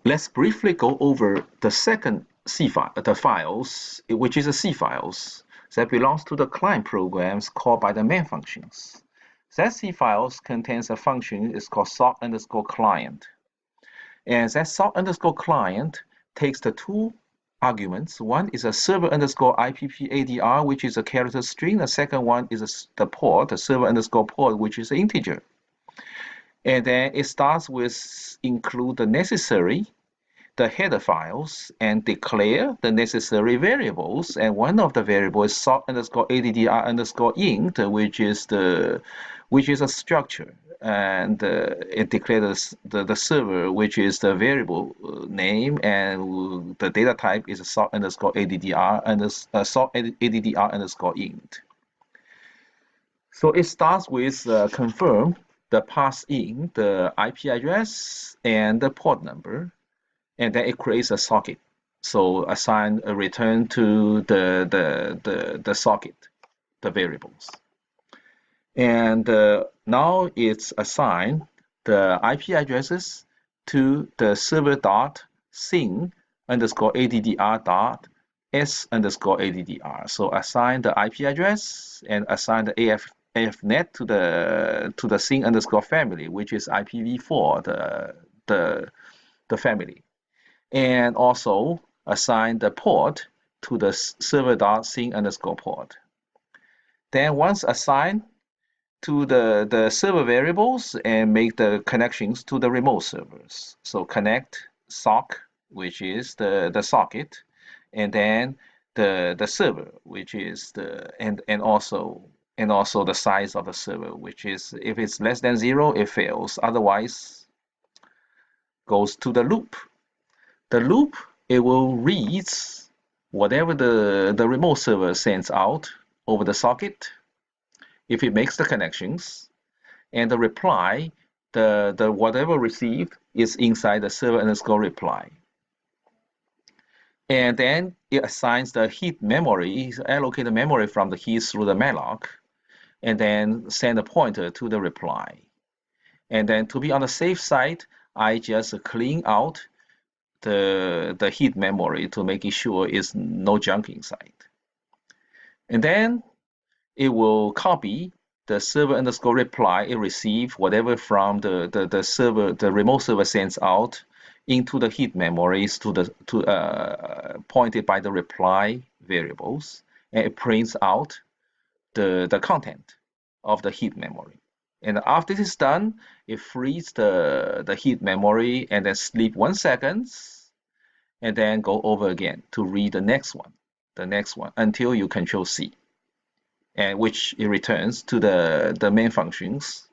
Let's briefly go over the second C file, the files, which is a C files that belongs to the client programs called by the main functions. That C files contains a function is called sock_client. And that sock_client takes the two arguments. One is a server_IPP_ADR, which is a character string. The second one is the port, the server_port, which is an integer. And then it starts with include the necessary, the header files, and declare the necessary variables. And one of the variables is sock_addr_int, which is a structure. And it declares the server, which is the variable name, and the data type is sock_addr_int. So it starts with confirm the pass in the IP address and the port number, and then it creates a socket. So assign a return to the socket, the variables. And now it's assigned the IP addresses to the server.sing_addr.s_addr. So assign the IP address and assign the AFNet to the sing_family, which is IPv4, the family, and also assign the port to the server.sing_port. Then once assigned to the server variables and make the connections to the remote servers. So connect sock, which is the socket, and then the server, which is and also the size of the server, which is if it's less than 0, it fails. Otherwise, goes to the loop. The loop, it will read whatever the remote server sends out over the socket if it makes the connections, and the reply, the whatever received is inside the server_reply. And then it assigns the heap memory, allocate the memory from the heap through the malloc, and then send a pointer to the reply. And then to be on the safe side, I just clean out the heap memory to make sure it's no junk inside. And then it will copy the server_reply it receive whatever from the server, the remote server sends out into the heap memories pointed by the reply variables, and it prints out the content of the heap memory. And after this is done, it frees the heap memory and then sleep 1 second, and then go over again to read the next one until you Control C, and which it returns to the main functions